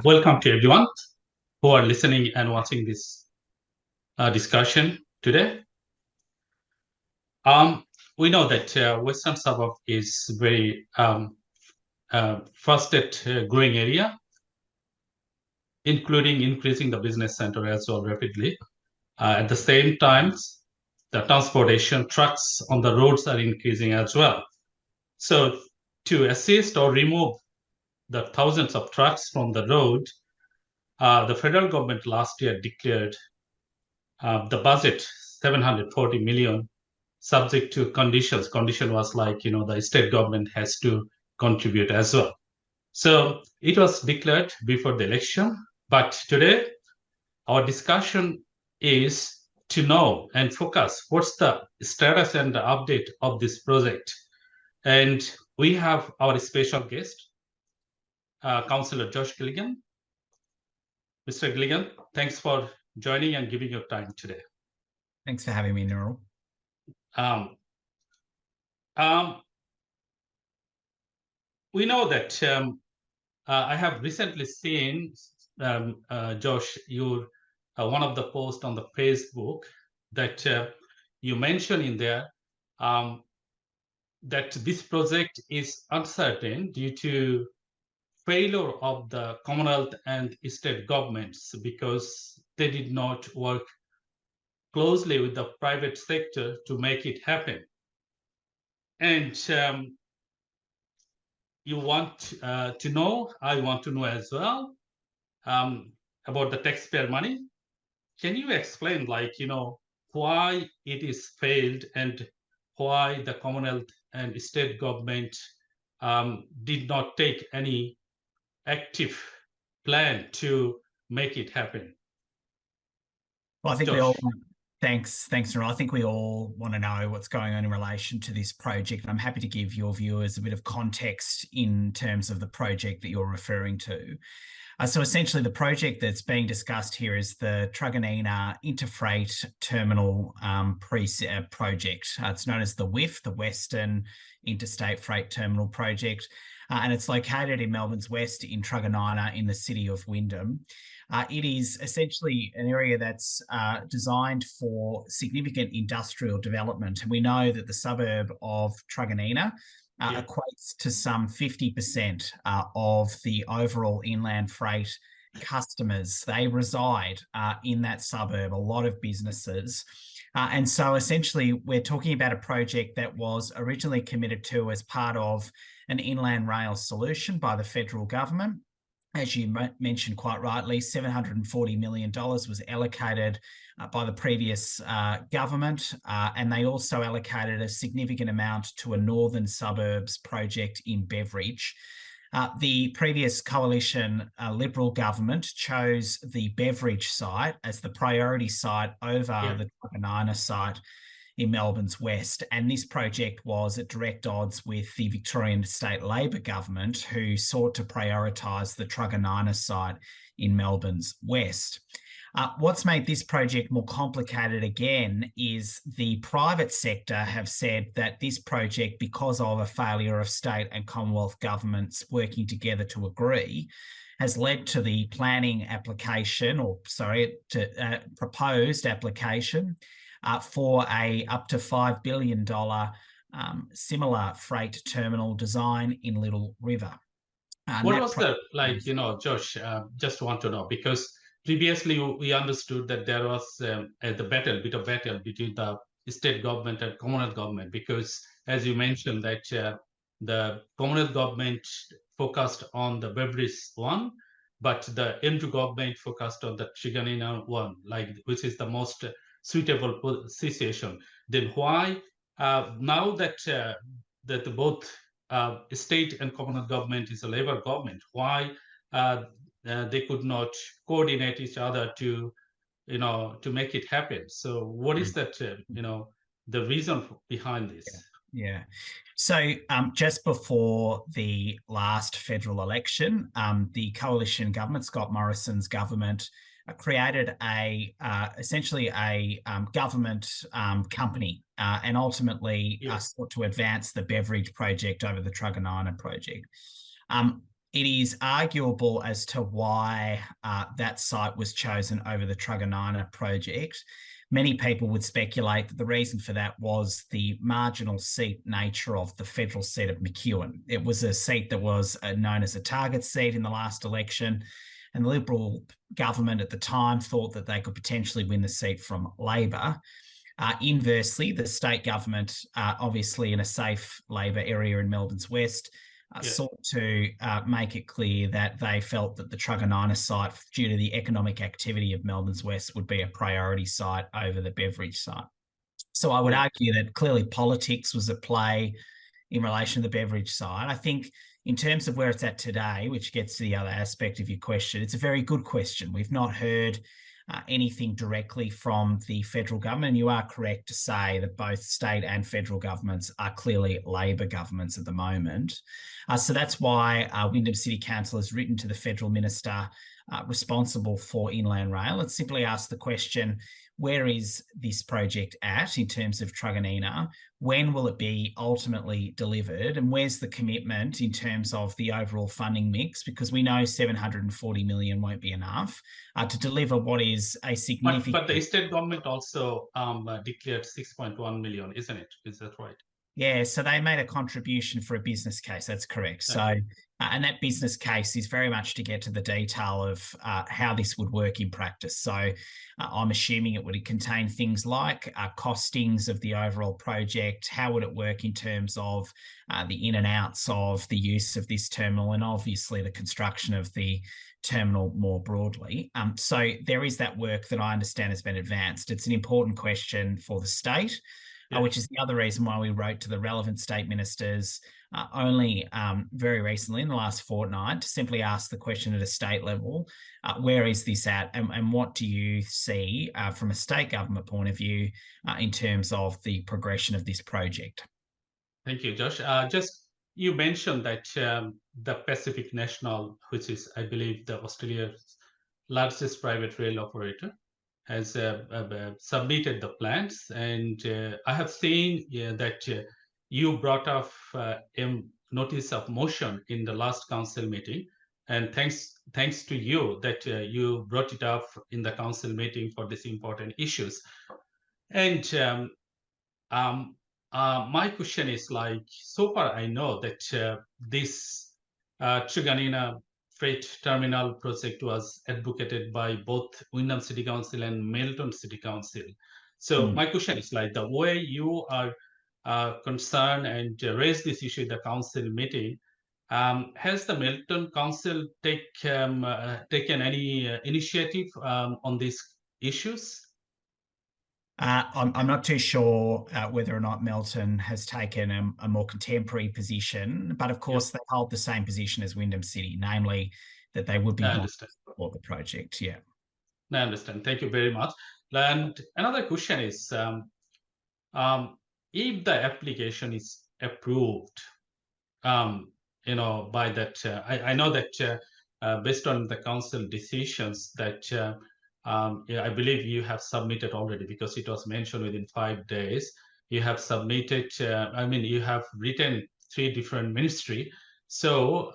welcome to everyone who are listening and watching this discussion today. We know that Western Suburb is very fastest growing area, including increasing the business center as well rapidly. At the same time, the transportation trucks on the roads are increasing as well. So to assist or remove the thousands of trucks from the road, the federal government last year declared the budget 740 million subject to conditions. Condition was like, the state government has to contribute as well. So it was declared before the election, but today our discussion is to know and focus what's the status and the update of this project. And we have our special guest, Councillor Josh Gilligan. Mr. Gilligan, thanks for joining and giving your time today. Thanks for having me, Nurul. We know that I have recently seen, Josh, your one of the posts on the Facebook that you mentioned in there that this project is uncertain due to failure of the Commonwealth and state governments because they did not work closely with the private sector to make it happen. And you want to know, I want to know as well, about the taxpayer money. Can you explain, why it is failed and why the Commonwealth and state government did not take any active plan to make it happen? Well, I think we all thanks, Nurul. I think we all want to know what's going on in relation to this project. I'm happy to give your viewers a bit of context in terms of the project that you're referring to. So essentially, the project that's being discussed here is the Truganina Interfreight Terminal project. It's known as the WIF, the Western Interstate Freight Terminal Project, and it's located in Melbourne's west in Truganina in the city of Wyndham. It is essentially an area that's designed for significant industrial development. And we know that the suburb of Truganina equates to some 50% of the overall inland freight customers. They reside in that suburb, a lot of businesses. And so essentially, we're talking about a project that was originally committed to as part of an inland rail solution by the federal government. As you mentioned quite rightly, $740 million was allocated by the previous government, and they also allocated a significant amount to a northern suburbs project in Beveridge. The previous coalition Liberal government chose the Beveridge site as the priority site over the Truganina site in Melbourne's west. And this project was at direct odds with the Victorian State Labor government, who sought to prioritise the Truganina site in Melbourne's west. What's made this project more complicated again is the private sector have said that this project, because of a failure of state and Commonwealth governments working together to agree, has led to the planning application, proposed application for a up to $5 billion similar freight terminal design in Little River. What was the, Josh, just want to know, because previously we understood that there was a bit of battle between the state government and Commonwealth government, because as you mentioned that the Commonwealth government focused on the Beveridge one, but the M2 government focused on the Truganina one, which is the most suitable situation. Then why now that that both state and Commonwealth government is a Labour government, why they could not coordinate each other to make it happen? So what is that the reason behind this? Yeah. So just before the last federal election, the coalition government, Scott Morrison's government, created essentially a government company and ultimately sought to advance the Beveridge project over the Truganina project. It is arguable as to why that site was chosen over the Truganina project. Many people would speculate that the reason for that was the marginal seat nature of the federal seat of McEwen. It was a seat that was known as a target seat in the last election, and the Liberal government at the time thought that they could potentially win the seat from Labor. Inversely, the state government, obviously in a safe Labor area in Melbourne's west, sought to make it clear that they felt that the Truganina site, due to the economic activity of Melbourne's west, would be a priority site over the Beveridge site. So I would argue that clearly politics was at play in relation to the Beveridge site. I think in terms of where it's at today, which gets to the other aspect of your question, it's a very good question. We've not heard anything directly from the federal government. You are correct to say that both state and federal governments are clearly Labor governments at the moment. So that's why Wyndham City Council has written to the federal minister responsible for Inland Rail and simply asked the question, where is this project at in terms of Truganina? When will it be ultimately delivered? And where's the commitment in terms of the overall funding mix? Because we know 740 million won't be enough to deliver what is a significant... But the state government also declared 6.1 million, isn't it? Is that right? Yeah, so they made a contribution for a business case. That's correct. So, and that business case is very much to get to the detail of how this would work in practice. So I'm assuming it would contain things like costings of the overall project, how would it work in terms of the in and outs of the use of this terminal, and obviously the construction of the terminal more broadly. So there is that work that I understand has been advanced. It's an important question for the state. Which is the other reason why we wrote to the relevant state ministers only very recently in the last fortnight to simply ask the question at a state level, where is this at, and what do you see from a state government point of view in terms of the progression of this project? Thank you, Josh. Just you mentioned that the Pacific National, which is, I believe, the Australia's largest private rail operator, has submitted the plans, and I have seen that you brought up a notice of motion in the last council meeting, and thanks to you that you brought it up in the council meeting for these important issues. And my question is, like, so far I know that this Truganina freight terminal project was advocated by both Wyndham City Council and Melton City Council. So my question is, like, the way you are concerned and raised this issue at the council meeting, has the Melton Council taken any initiative on these issues? I'm not too sure whether or not Melton has taken a more contemporary position, but of course they hold the same position as Wyndham City, namely that they would be for the project. Yeah, I understand. Thank you very much. And another question is, if the application is approved, by that, I know that based on the council decisions that. I believe you have submitted already, because it was mentioned within 5 days. You have submitted, you have written 3 different ministry. So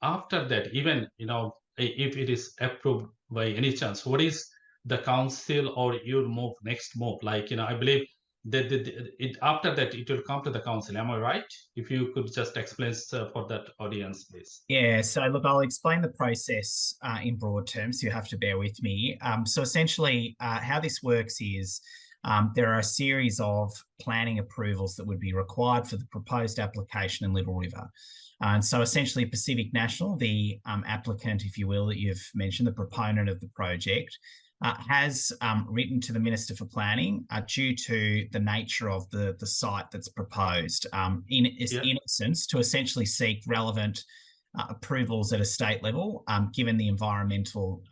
after that, even, if it is approved by any chance, what is the council or your next move? Like, I believe that after that, it will come to the council. Am I right? If you could just explain for that audience, please. Yeah, so look, I'll explain the process in broad terms. You have to bear with me. So essentially, how this works is there are a series of planning approvals that would be required for the proposed application in Little River. And so essentially Pacific National, the applicant, if you will, that you've mentioned, the proponent of the project, has written to the Minister for Planning due to the nature of the site that's proposed, in essence, to essentially seek relevant approvals at a state level, given the environmental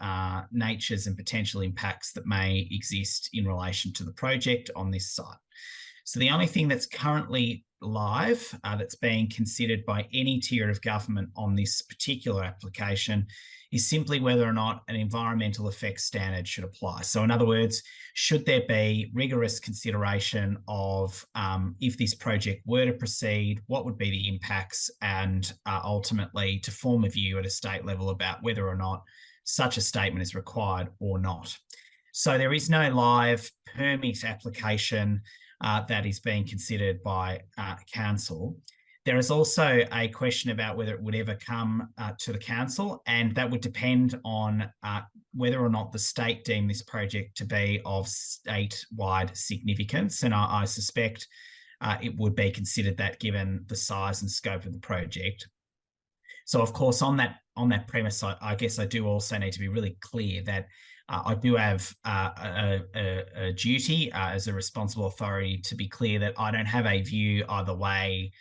natures and potential impacts that may exist in relation to the project on this site. So the only thing that's currently live that's being considered by any tier of government on this particular application is simply whether or not an environmental effects standard should apply. So in other words, should there be rigorous consideration of if this project were to proceed, what would be the impacts, and ultimately to form a view at a state level about whether or not such a statement is required or not. So there is no live permit application that is being considered by council. There is also a question about whether it would ever come to the council, and that would depend on whether or not the state deem this project to be of statewide significance. And I suspect it would be considered that given the size and scope of the project. So, of course, on that premise, I guess I do also need to be really clear that I do have a duty as a responsible authority to be clear that I don't have a view either way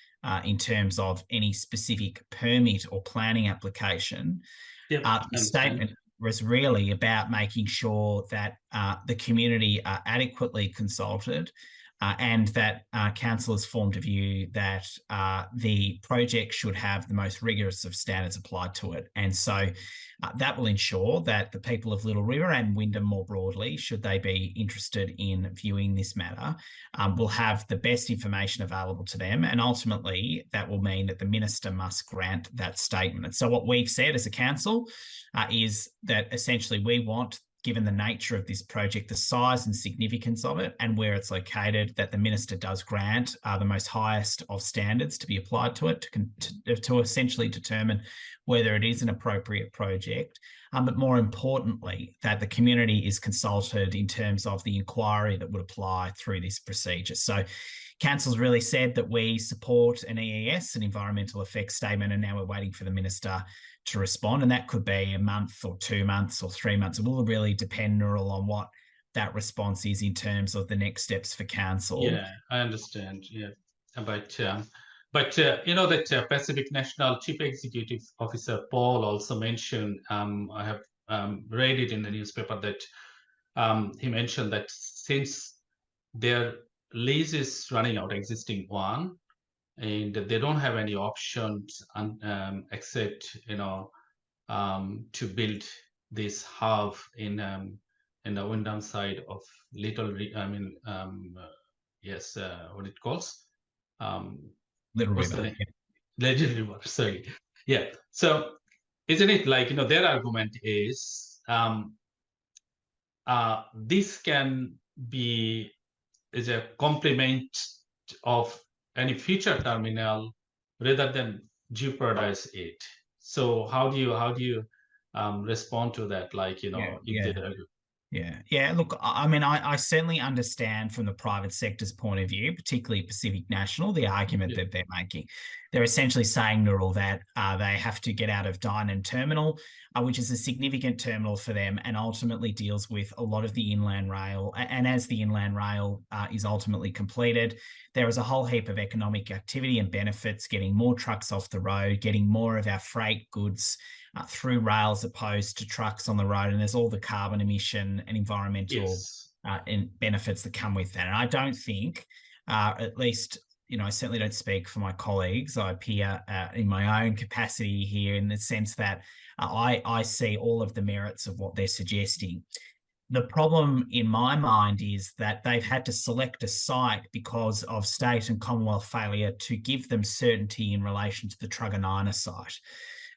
in terms of any specific permit or planning application. The statement was really about making sure that the community are adequately consulted and that council has formed a view that the project should have the most rigorous of standards applied to it. And so that will ensure that the people of Little River and Wyndham more broadly, should they be interested in viewing this matter, will have the best information available to them. And ultimately, that will mean that the minister must grant that statement. And so what we've said as a council is that essentially we want, given the nature of this project, the size and significance of it, and where it's located, that the minister does grant the most highest of standards to be applied to it to essentially determine whether it is an appropriate project. But more importantly, that the community is consulted in terms of the inquiry that would apply through this procedure. So council's really said that we support an EES, an environmental effects statement, and now we're waiting for the minister to respond. And that could be a month or 2 months or 3 months. It will really depend, Nurul, on what that response is in terms of the next steps for council. Yeah, I understand. Yeah, but you know that Pacific National Chief Executive Officer Paul also mentioned. I have read it in the newspaper that he mentioned that since their lease is running out, existing one, and they don't have any options except to build this hub in the Wyndham side of yes, what it calls Little River. Little River. Sorry, yeah. So isn't it like their argument is this can be is a complement of any future terminal rather than jeopardize it. So how do you respond to that? Like Yeah. Look, I mean, I certainly understand from the private sector's point of view, particularly Pacific National, the argument that they're making. They're essentially saying, Nurul, that they have to get out of Dynon Terminal, which is a significant terminal for them and ultimately deals with a lot of the inland rail. And as the inland rail is ultimately completed, there is a whole heap of economic activity and benefits, getting more trucks off the road, getting more of our freight goods through rail as opposed to trucks on the road. And there's all the carbon emission and environmental benefits that come with that. And I don't think, at least, I certainly don't speak for my colleagues. I appear in my own capacity here in the sense that I see all of the merits of what they're suggesting. The problem in my mind is that they've had to select a site because of state and Commonwealth failure to give them certainty in relation to the Truganina site.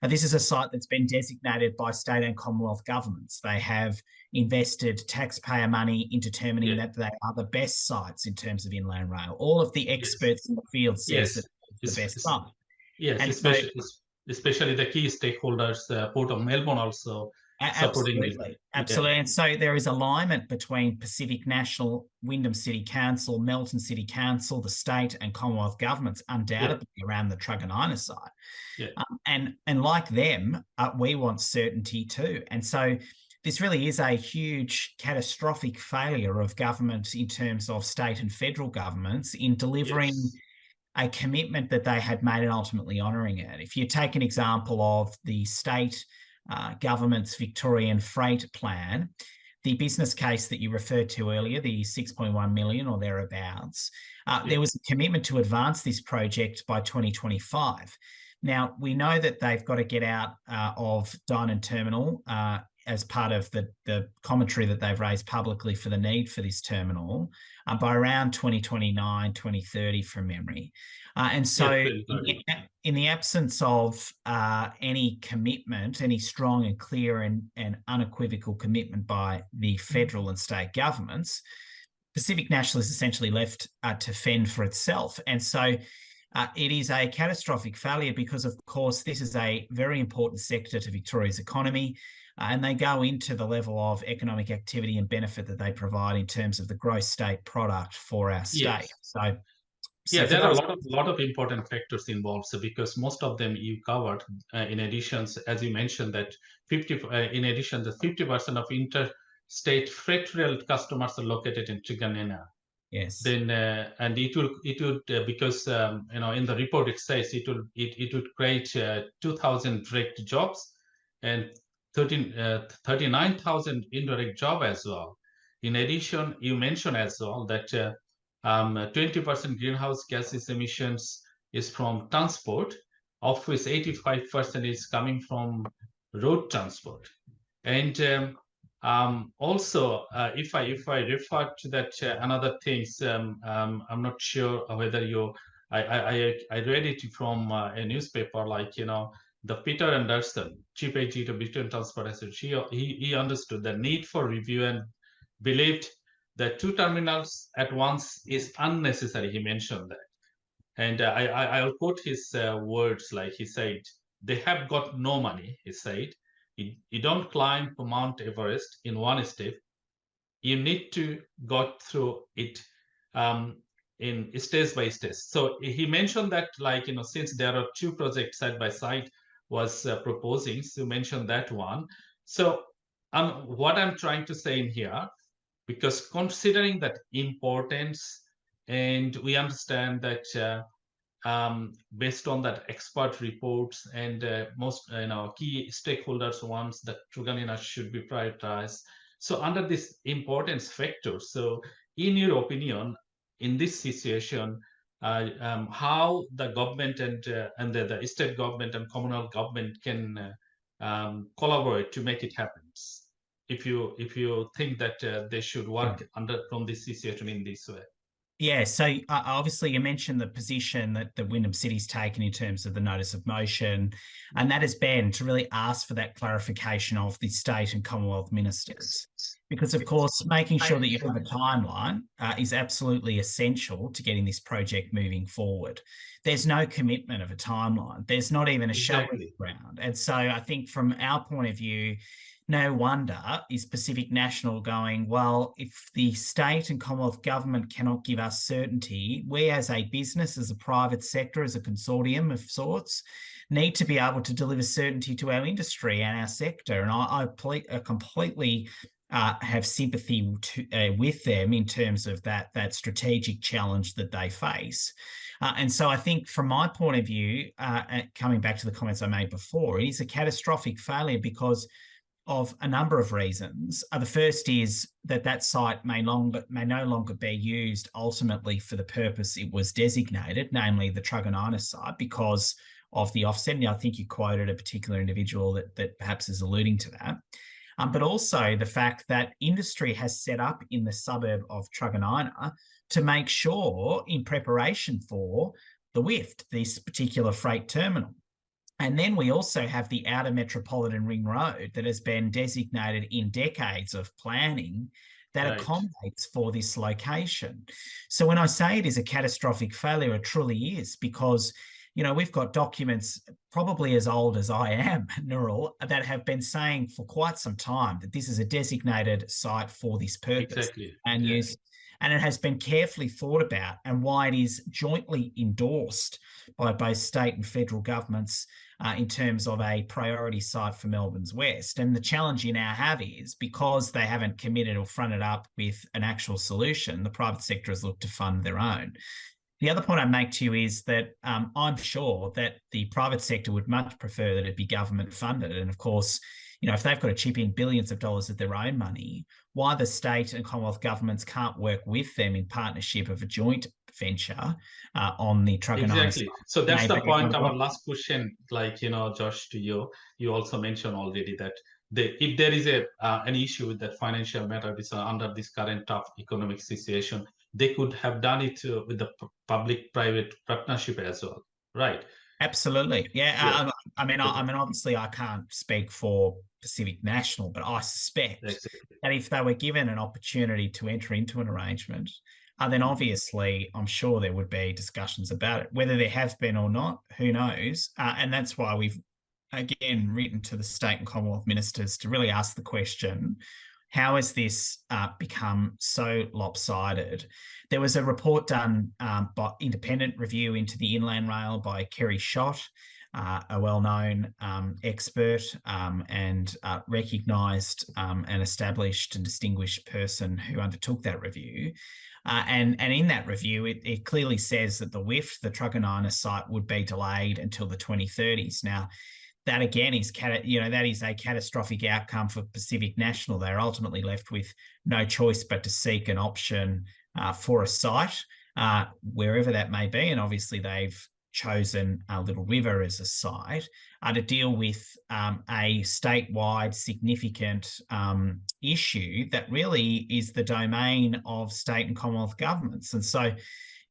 This is a site that's been designated by state and Commonwealth governments. They have invested taxpayer money in determining that they are the best sites in terms of inland rail. All of the experts in the field says that it's the best site. Yes, and especially the key stakeholders, Port of Melbourne also supporting it. Absolutely. And so there is alignment between Pacific National, Wyndham City Council, Melton City Council, the state and Commonwealth governments undoubtedly around the Truganina side. And like them, we want certainty too. And so this really is a huge catastrophic failure of government in terms of state and federal governments in delivering a commitment that they had made and ultimately honouring it. If you take an example of the state government's Victorian freight plan, the business case that you referred to earlier, the 6.1 million or thereabouts, there was a commitment to advance this project by 2025. Now, we know that they've got to get out of Dynon Terminal as part of the commentary that they've raised publicly for the need for this terminal by around 2029, 2030 from memory. And so in the absence of any commitment, any strong and clear and unequivocal commitment by the federal and state governments, Pacific National is essentially left to fend for itself. And so it is a catastrophic failure because, of course, this is a very important sector to Victoria's economy, and they go into the level of economic activity and benefit that they provide in terms of the gross state product for our state. Yes. So there are a lot of important factors involved. So because most of them you covered, in addition, as you mentioned, that 50% of interstate freight rail customers are located in Truganina. Yes. Then and it would because in the report it says it would create 2,000 direct jobs and 39,000 indirect jobs as well. In addition, you mentioned as well that 20% greenhouse gases emissions is from transport, of which 85% is coming from road transport. And also, if I refer to that another things, I'm not sure whether I read it from a newspaper, like the Peter Anderson, Chief Executive of Between Transport Association. He understood the need for review and believed that 2 terminals at once is unnecessary. He mentioned that, and I'll quote his words. Like he said, "They have got no money." He said, "You don't climb Mount Everest in one step. You need to go through it in stage by stage." So he mentioned that, like since there are 2 projects side by side was proposing, so mentioned that one. So what I'm trying to say in here, because considering that importance, and we understand that based on that expert reports and most key stakeholders wants that Truganina should be prioritized. So under this importance factor, so in your opinion, in this situation, how the government and the state government and communal government can collaborate to make it happen? If you think that they should work from this situation in this way. Yeah, so obviously you mentioned the position that the Wyndham City's taken in terms of the notice of motion, and that has been to really ask for that clarification of the state and Commonwealth ministers. Because, of course, making sure that you have a timeline is absolutely essential to getting this project moving forward. There's no commitment of a timeline. There's not even a shovel in the ground. And so I think from our point of view, no wonder is Pacific National going, well, if the state and Commonwealth government cannot give us certainty, we as a business, as a private sector, as a consortium of sorts, need to be able to deliver certainty to our industry and our sector. And I completely have sympathy with them in terms of that strategic challenge that they face. And so I think from my point of view, coming back to the comments I made before, it is a catastrophic failure because of a number of reasons. The first is that site may no longer be used ultimately for the purpose it was designated, namely the Truganina site, because of the offset. And I think you quoted a particular individual that perhaps is alluding to that. But also the fact that industry has set up in the suburb of Truganina to make sure in preparation for the WIFT, this particular freight terminal. And then we also have the Outer Metropolitan Ring Road that has been designated in decades of planning that accommodates for this location. So when I say it is a catastrophic failure, it truly is, because we've got documents probably as old as I am, Nurul, that have been saying for quite some time that this is a designated site for this purpose and use. And it has been carefully thought about, and why it is jointly endorsed by both state and federal governments in terms of a priority site for Melbourne's West. And the challenge you now have is, because they haven't committed or fronted up with an actual solution, the private sector has looked to fund their own. The other point I make to you is that I'm sure that the private sector would much prefer that it be government funded. And of course, if they've got to chip in billions of dollars of their own money, why the state and Commonwealth governments can't work with them in partnership of a joint venture on the Truganina. Exactly. So that's the point. Our last question, Josh, to you, you also mentioned already that if there is an issue with that financial matter under this current tough economic situation, they could have done it with the public-private partnership as well, right? Absolutely. Yeah. I mean, obviously I can't speak for Pacific National, but I suspect that if they were given an opportunity to enter into an arrangement, then obviously I'm sure there would be discussions about it. Whether there have been or not, who knows? And that's why we've, again, written to the state and Commonwealth ministers to really ask the question, how has this become so lopsided? There was a report done by independent review into the Inland Rail by Kerry Schott, a well-known expert and recognised and established and distinguished person who undertook that review. And in that review, it clearly says that the WIF, the Truganina site, would be delayed until the 2030s. Now, that again is, that is a catastrophic outcome for Pacific National. They're ultimately left with no choice but to seek an option for a site, wherever that may be. And obviously they've chosen Little River as a site to deal with a statewide significant issue that really is the domain of state and Commonwealth governments. And so,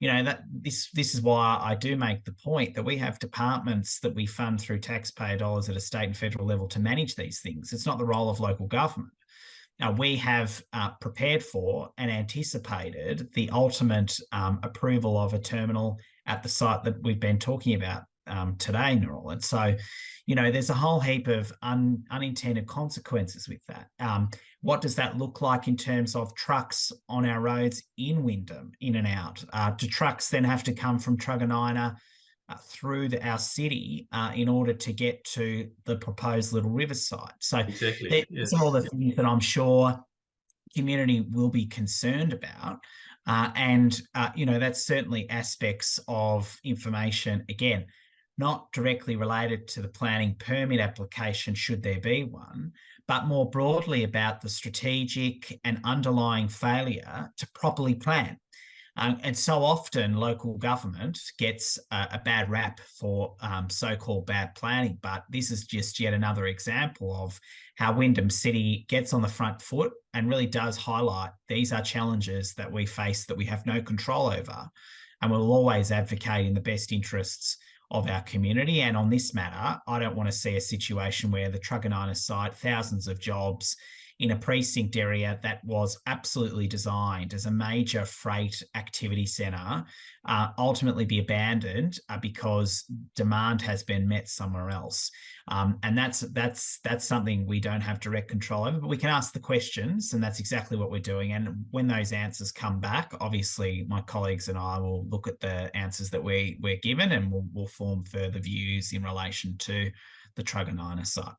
that this is why I do make the point that we have departments that we fund through taxpayer dollars at a state and federal level to manage these things. It's not the role of local government. Now, we have prepared for and anticipated the ultimate approval of a terminal at the site that we've been talking about today, Nurul. And so, there's a whole heap of unintended consequences with that. What does that look like in terms of trucks on our roads in Wyndham, in and out? Do trucks then have to come from Truganina through our city in order to get to the proposed Little River site? So these are all the things that I'm sure community will be concerned about. That's certainly aspects of information, again, not directly related to the planning permit application, should there be one, but more broadly about the strategic and underlying failure to properly plan. And so often local government gets a bad rap for so-called bad planning, but this is just yet another example of how Wyndham City gets on the front foot and really does highlight these are challenges that we face that we have no control over, and we'll always advocate in the best interests of our community. And on this matter, I don't want to see a situation where the Truganina site, thousands of jobs in a precinct area that was absolutely designed as a major freight activity centre, ultimately be abandoned because demand has been met somewhere else. And that's something we don't have direct control over, but we can ask the questions, and that's exactly what we're doing. And when those answers come back, obviously my colleagues and I will look at the answers that we're given, and we'll form further views in relation to the Truganina site.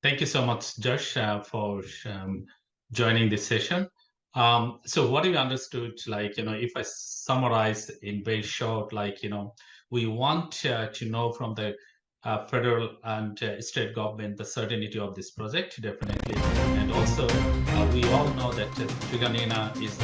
Thank you so much, Josh, for joining this session. So what you understood, if I summarize in very short, we want to know from the federal and state government the certainty of this project, definitely. And also, we all know that Truganina is